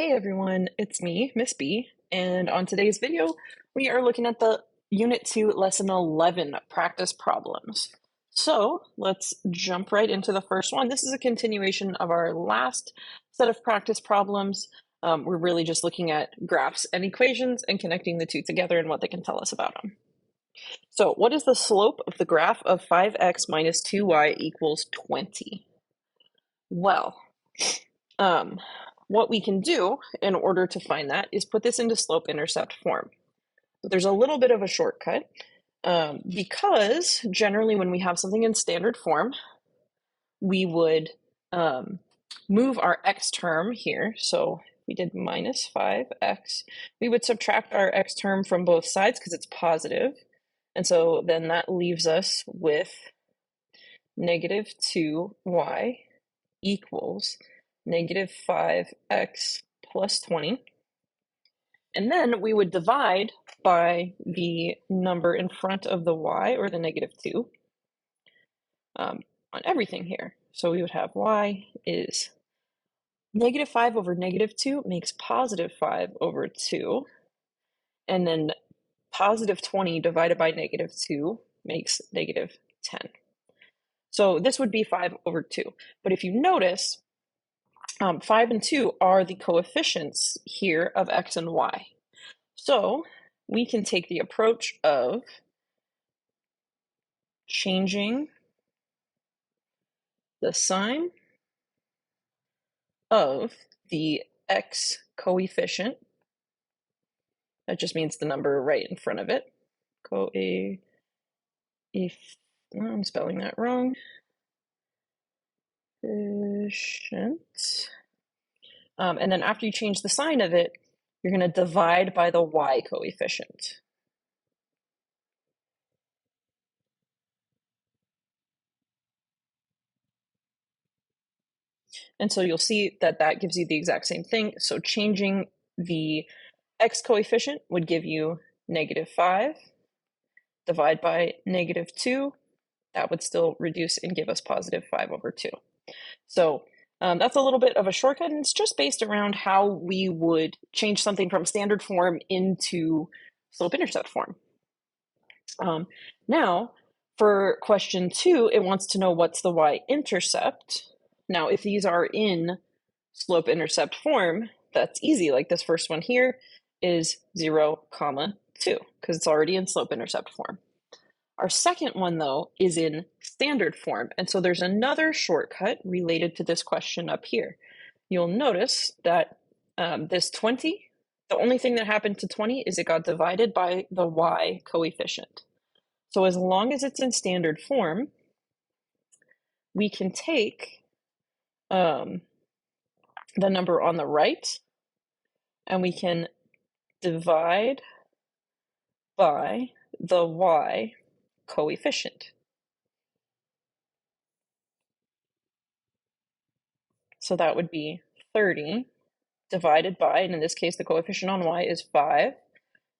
Hey everyone, it's me, Miss B, and on today's video, we are looking at the Unit 2, Lesson 11 practice problems. So let's jump right into the first one. This is a continuation of our last set of practice problems. We're really just looking at graphs and equations and connecting the two together and what they can tell us about them. So what is the slope of the graph of 5x minus 2y equals 20? Well, what we can do in order to find that is put this into slope-intercept form. But there's a little bit of a shortcut because generally when we have something in standard form, we would move our x term here. So we did minus 5x. We would subtract our x term from both sides because it's positive. And so then that leaves us with negative 2y equals negative 5x plus 20. And then we would divide by the number in front of the y, or the negative 2, on everything here. So we would have y is negative 5 over negative 2 makes positive 5 over 2. And then positive 20 divided by negative 2 makes negative 10. So this would be 5 over 2. But if you notice, 5 and 2 are the coefficients here of x and y. So we can take the approach of changing the sign of the x coefficient. That just means the number right in front of it. I'm spelling that wrong. Coefficient. And then after you change the sign of it, you're going to divide by the y coefficient. And so you'll see that that gives you the exact same thing. So changing the x coefficient would give you negative 5. Divide by negative 2. That would still reduce and give us positive 5 over 2. So that's a little bit of a shortcut, and it's just based around how we would change something from standard form into slope-intercept form. Now, for question 2, it wants to know what's the y-intercept. Now, if these are in slope-intercept form, that's easy. Like this first one here is 0, 2, because it's already in slope-intercept form. Our second one, though, is in standard form, and so there's another shortcut related to this question up here. You'll notice that this 20, the only thing that happened to 20 is it got divided by the y coefficient. So as long as it's in standard form, we can take the number on the right, and we can divide by the y coefficient. So that would be 30 divided by, and in this case, the coefficient on y is 5.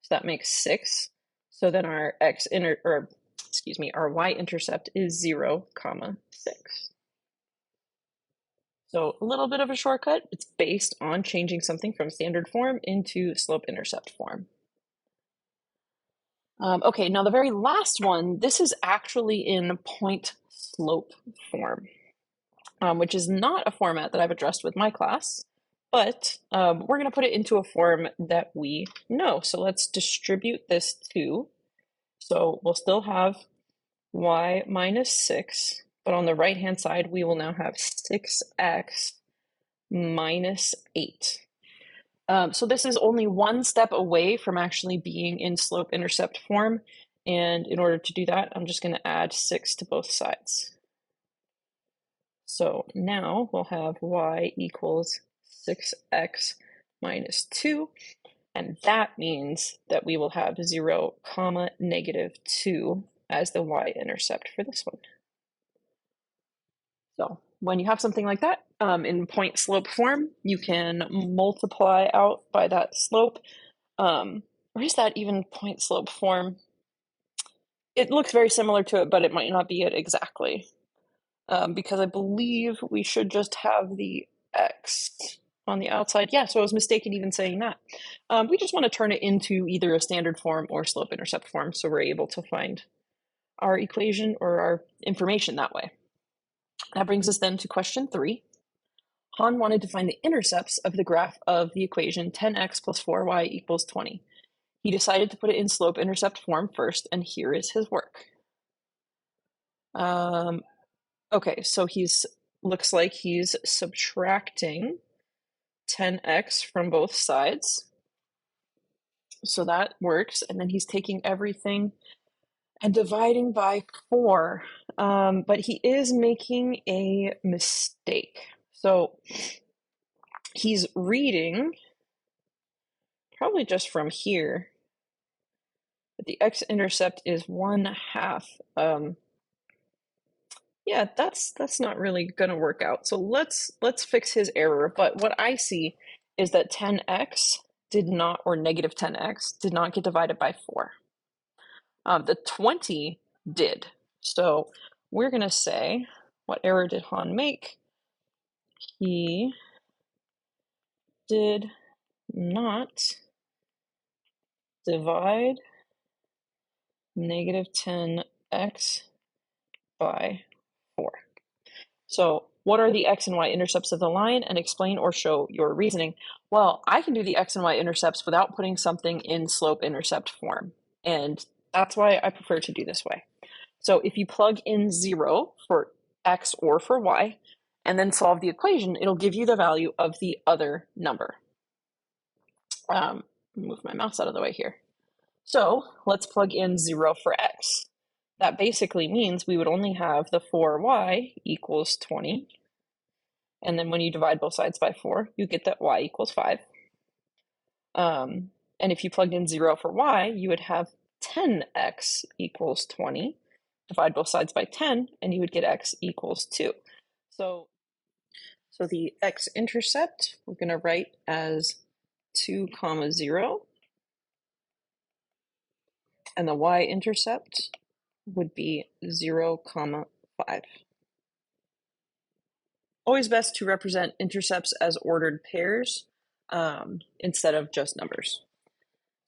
So that makes 6. So then our our y-intercept is 0, 6. So a little bit of a shortcut. It's based on changing something from standard form into slope-intercept form. Okay, now the very last one, this is actually in point-slope form, which is not a format that I've addressed with my class, but we're going to put it into a form that we know. So let's distribute this 2. So we'll still have y minus 6, but on the right-hand side, we will now have 6x minus 8. So this is only one step away from actually being in slope-intercept form. And in order to do that, I'm just going to add 6 to both sides. So now we'll have y equals 6x minus 2. And that means that we will have 0, negative 2 as the y-intercept for this one. So when you have something like that in point slope form, you can multiply out by that slope. Or is that even point slope form? It looks very similar to it, but it might not be it exactly. Because I believe we should just have the x on the outside. Yeah, so I was mistaken even saying that. We just want to turn it into either a standard form or slope-intercept form, so we're able to find our equation or our information that way. That brings us then to question 3. Han wanted to find the intercepts of the graph of the equation 10x plus 4y equals 20. He decided to put it in slope-intercept form first, and here is his work. Okay, so looks like he's subtracting 10x from both sides. So that works. And then he's taking everything and dividing by 4. But he is making a mistake. So he's reading, probably just from here, but the x-intercept is 1/2. Yeah, that's not really going to work out. So let's fix his error. But what I see is that 10x did not, or negative 10x, did not get divided by 4. The 20 did. So we're going to say, what error did Han make? He did not divide negative 10x by 4. So what are the x and y intercepts of the line, and explain or show your reasoning? Well, I can do the x and y intercepts without putting something in slope-intercept form, and that's why I prefer to do this way. So if you plug in 0 for x or for y, and then solve the equation, it'll give you the value of the other number. Move my mouse out of the way here. So let's plug in 0 for x. That basically means we would only have the 4y equals 20. And then when you divide both sides by 4, you get that y equals 5. And if you plugged in 0 for y, you would have 10x equals 20. Divide both sides by 10, and you would get x equals 2. So the x-intercept, we're going to write as 2, 0. And the y-intercept would be 0, 5. Always best to represent intercepts as ordered pairs instead of just numbers.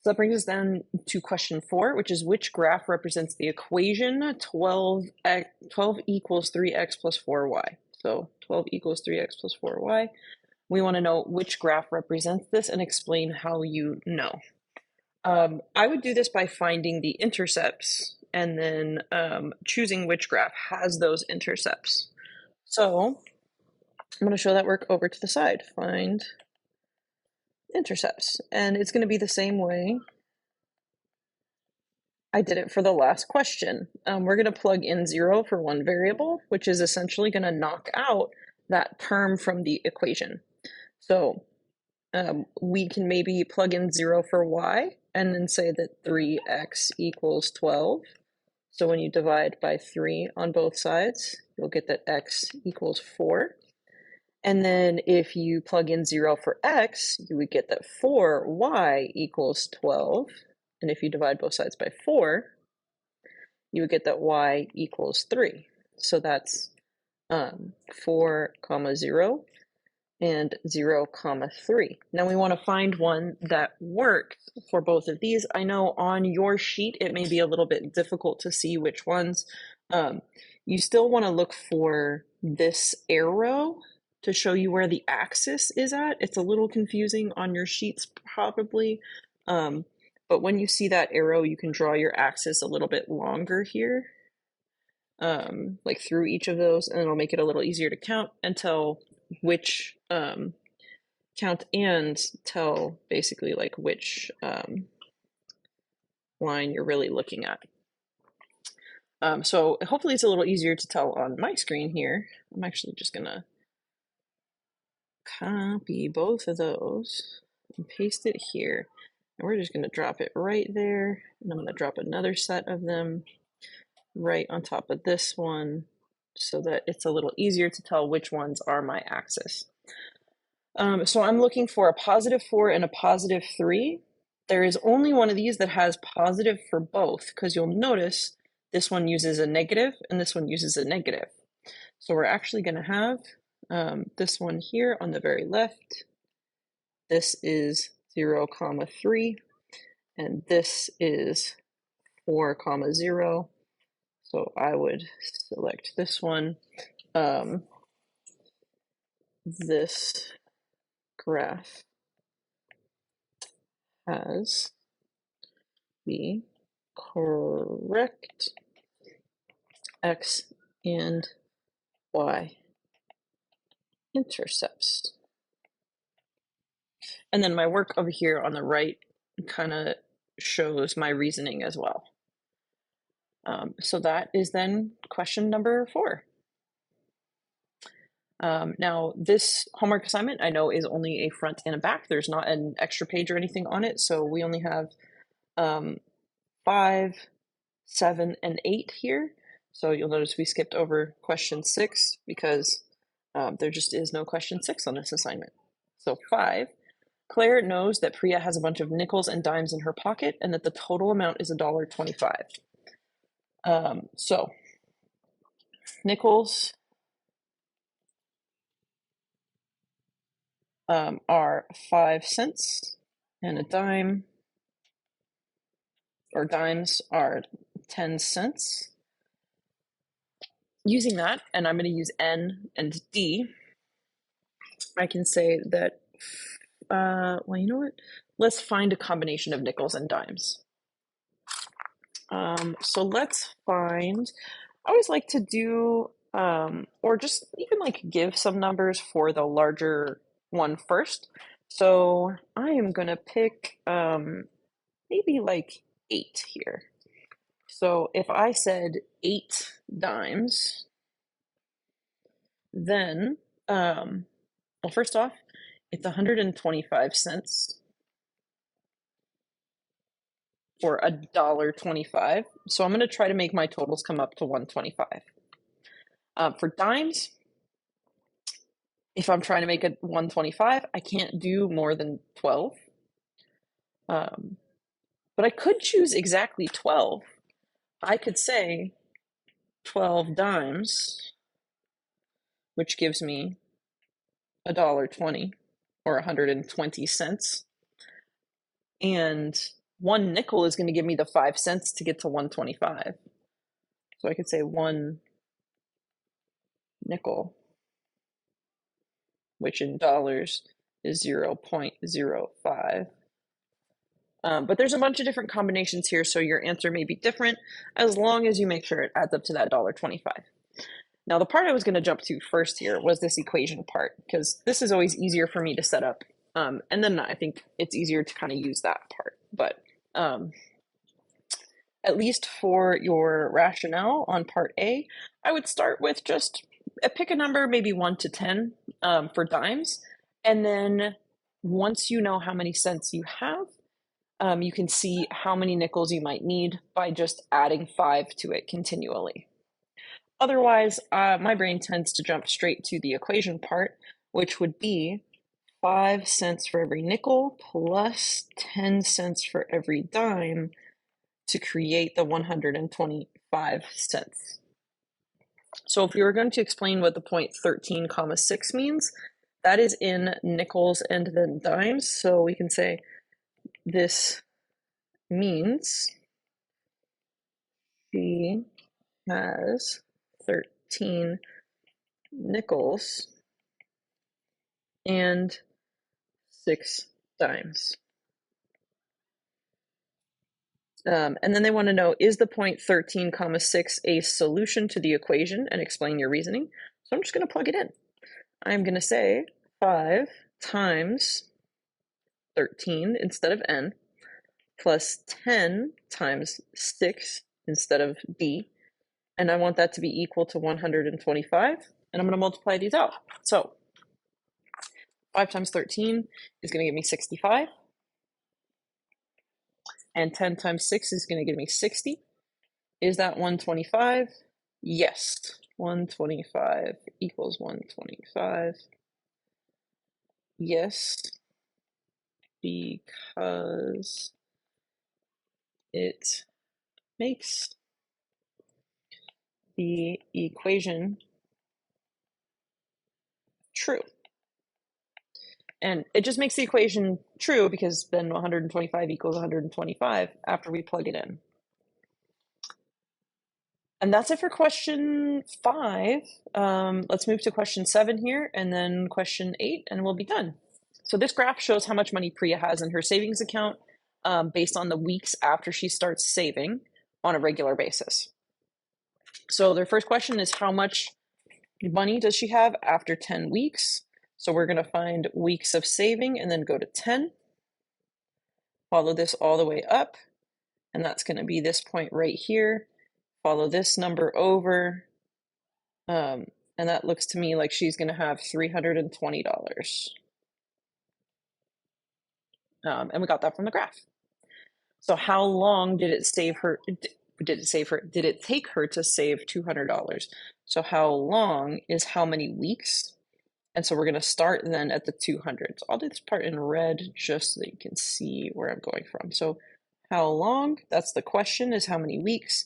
So that brings us then to question 4, which is which graph represents the equation 12 equals 3x plus 4y. So 12 equals 3x plus 4y. We want to know which graph represents this and explain how you know. I would do this by finding the intercepts and then choosing which graph has those intercepts. So I'm going to show that work over to the side. Find intercepts. And it's going to be the same way I did it for the last question. We're going to plug in 0 for one variable, which is essentially going to knock out that term from the equation. So we can maybe plug in 0 for y and then say that 3x equals 12. So when you divide by 3 on both sides, you'll get that x equals 4. And then if you plug in 0 for x, you would get that 4y equals 12. And if you divide both sides by 4, you would get that y equals 3. So that's 4, 0, and 0, 3. Now we want to find one that works for both of these. I know on your sheet it may be a little bit difficult to see which ones. You still want to look for this arrow to show you where the axis is at. It's a little confusing on your sheets probably, but when you see that arrow, you can draw your axis a little bit longer here, like through each of those, and it'll make it a little easier to count and tell which count and tell basically like which line you're really looking at. So hopefully it's a little easier to tell on my screen here. I'm actually just gonna copy both of those and paste it here. And we're just gonna drop it right there. And I'm gonna drop another set of them right on top of this one so that it's a little easier to tell which ones are my axis. So I'm looking for a positive 4 and a positive 3. There is only one of these that has positive for both, because you'll notice this one uses a negative and this one uses a negative. So we're actually going to have this one here on the very left this is 0, 3, and this is 4, 0. So I would select this one. This graph has the correct x and y intercepts. And then my work over here on the right kind of shows my reasoning as well. So that is then question number 4. Now, this homework assignment I know is only a front and a back. There's not an extra page or anything on it, so we only have 5, 7, and 8 here. So you'll notice we skipped over question 6 because there just is no question 6 on this assignment. So 5, Claire knows that Priya has a bunch of nickels and dimes in her pocket and that the total amount is $1.25. So nickels are 5 cents, and a dime, or dimes, are 10 cents. Using that, and I'm going to use N and D, I can say that, well, you know what? Let's find a combination of nickels and dimes. So let's find, I always like to do, or just even like give some numbers for the larger one first. So I am going to pick maybe like 8 here. So if I said 8 dimes, then, well, first off, it's 125 cents for $1.25. So I'm going to try to make my totals come up to 125. For dimes, if I'm trying to make it 125, I can't do more than 12. But I could choose exactly 12. I could say 12 dimes, which gives me $1.20 or 120 cents. And 1 nickel is going to give me the 5 cents to get to 125. So I could say 1 nickel, which in dollars is 0.05. But there's a bunch of different combinations here, so your answer may be different as long as you make sure it adds up to that $1.25. Now, the part I was going to jump to first here was this equation part, because this is always easier for me to set up. And then I think it's easier to kind of use that part. But at least for your rationale on part A, I would start with just pick a number, maybe 1 to 10 for dimes. And then once you know how many cents you have, you can see how many nickels you might need by just adding 5 to it continually. Otherwise, my brain tends to jump straight to the equation part, which would be 5 cents for every nickel plus 10 cents for every dime to create the 125 cents. So if we were going to explain what the point 13, 6 means, that is in nickels and then dimes. So we can say this means she has 13 nickels and 6 dimes. And then they want to know, is the point 13, 6 a solution to the equation, and explain your reasoning? So I'm just going to plug it in. I'm going to say 5 times 13 instead of n, plus 10 times 6 instead of d, and I want that to be equal to 125, and I'm going to multiply these out. So 5 times 13 is going to give me 65, and 10 times 6 is going to give me 60. Is that 125? Yes, 125 equals 125. Yes, because it makes the equation true. And it just makes the equation true because then 125 equals 125 after we plug it in. And that's it for question 5. Let's move to question 7 here and then question 8 and we'll be done. So this graph shows how much money Priya has in her savings account based on the weeks after she starts saving on a regular basis. So their first question is how much money does she have after 10 weeks? So we're going to find weeks of saving and then go to 10. Follow this all the way up, and that's going to be this point right here. Follow this number over, and that looks to me like she's going to have $320. And we got that from the graph. So how long did it take her to save $200? So how long is how many weeks? And so we're going to start then at the 200. So I'll do this part in red just so that you can see where I'm going from. So how long? That's the question, is how many weeks?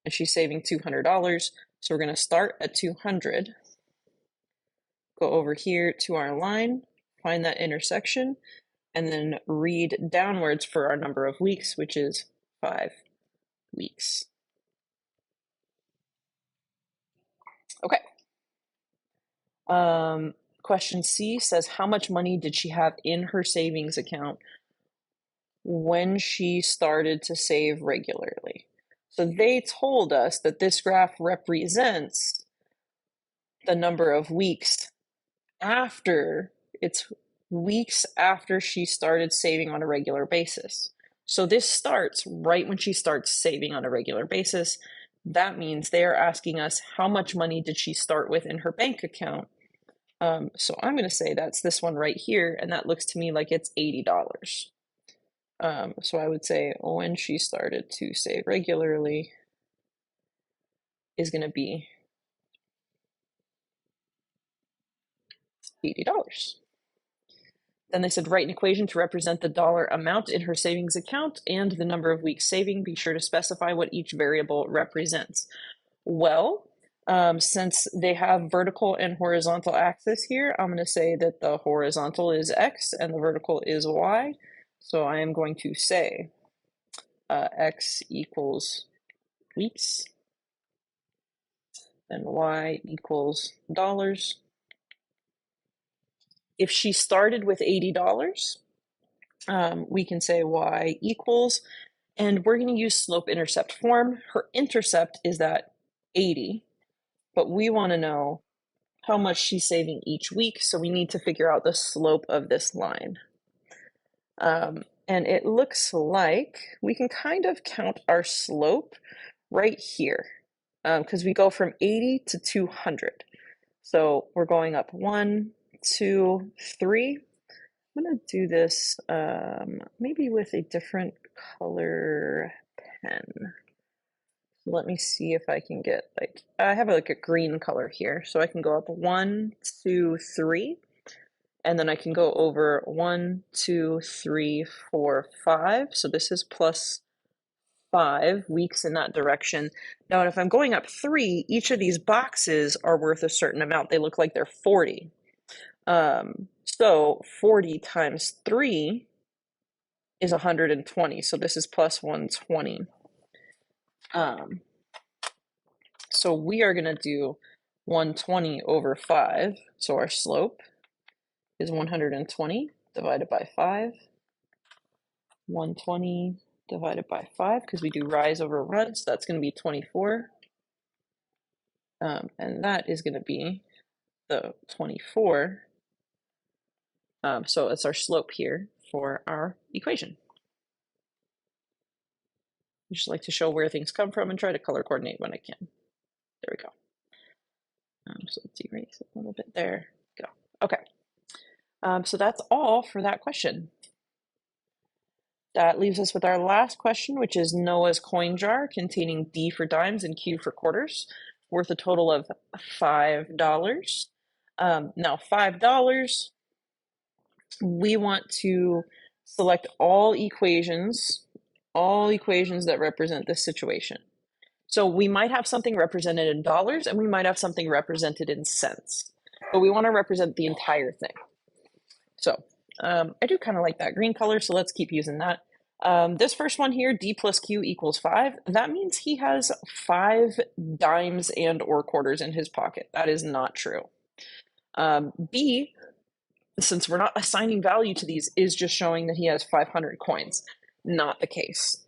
And she's saving $200. So we're going to start at 200. Go over here to our line, find that intersection, and then read downwards for our number of weeks, which is 5 weeks. Okay. Question C says, how much money did she have in her savings account when she started to save regularly? So they told us that this graph represents the number of weeks after, it's weeks after she started saving on a regular basis. So this starts right when she starts saving on a regular basis. That means they are asking us how much money did she start with in her bank account. So I'm going to say that's this one right here, and that looks to me like it's $80. So I would say when she started to save regularly is going to be $80. Then they said, write an equation to represent the dollar amount in her savings account and the number of weeks saving. Be sure to specify what each variable represents. Well, since they have vertical and horizontal axis here, I'm going to say that the horizontal is X and the vertical is Y. So I am going to say X equals weeks and Y equals dollars. If she started with $80, we can say Y equals, and we're going to use slope-intercept form. Her intercept is that 80, but we want to know how much she's saving each week, so we need to figure out the slope of this line. And it looks like we can kind of count our slope right here, because we go from 80 to 200. So we're going up 1, 2, 3. I'm going to do this maybe with a different color pen. Let me see if I can get, like, I have like a green color here, so I can go up 1, 2, 3, and then I can go over 1, 2, 3, 4, 5. So this is plus 5 weeks in that direction. Now, if I'm going up 3, each of these boxes are worth a certain amount. They look like they're 40. So 40 times 3 is 120. So this is plus 120. So we are going to do 120 over 5. So our slope is 120 divided by 5. 120 divided by 5, because we do rise over run, so that's going to be 24. And that is going to be the 24. So it's our slope here for our equation. I just like to show where things come from and try to color coordinate when I can. There we go. So let's erase a little bit there. Go. Okay. So that's all for that question. That leaves us with our last question, which is Noah's coin jar containing D for dimes and Q for quarters, worth a total of $5. Now $5, we want to select all equations that represent this situation. So we might have something represented in dollars and we might have something represented in cents, but we want to represent the entire thing. So I do kind of like that green color, so let's keep using that. This first one here, D plus Q equals 5, that means he has 5 dimes and or quarters in his pocket. That is not true. B, since we're not assigning value to these, is just showing that he has 500 coins. Not the case.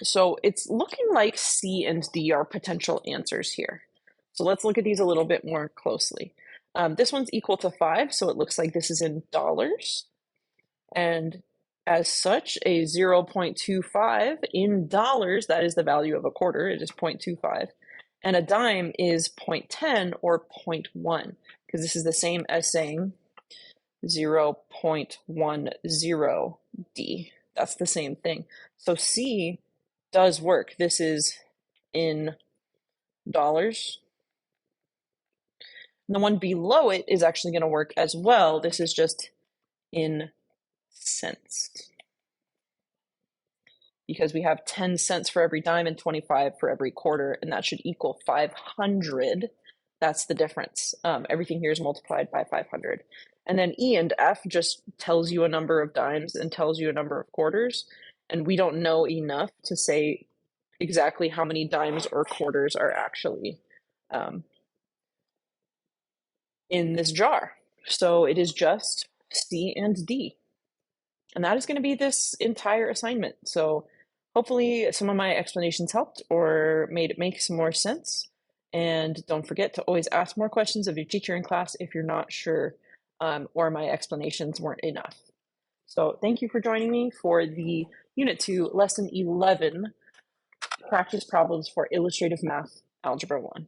So it's looking like C and D are potential answers here. So let's look at these a little bit more closely. This one's equal to 5, so it looks like this is in dollars. And as such, a 0.25 in dollars, that is the value of a quarter, it is 0.25. And a dime is 0.10 or 0.1, because this is the same as saying 0.10D. That's the same thing. So C does work. This is in dollars. And the one below it is actually going to work as well. This is just in cents, because we have 10 cents for every dime and 25 for every quarter, and that should equal 500. That's the difference. Everything here is multiplied by 500. And then E and F just tells you a number of dimes and tells you a number of quarters, and we don't know enough to say exactly how many dimes or quarters are actually in this jar. So it is just C and D. And that is going to be this entire assignment. So hopefully some of my explanations helped or made it make some more sense. And don't forget to always ask more questions of your teacher in class if you're not sure or my explanations weren't enough. So thank you for joining me for the Unit 2, Lesson 11, Practice Problems for Illustrative Math, Algebra 1.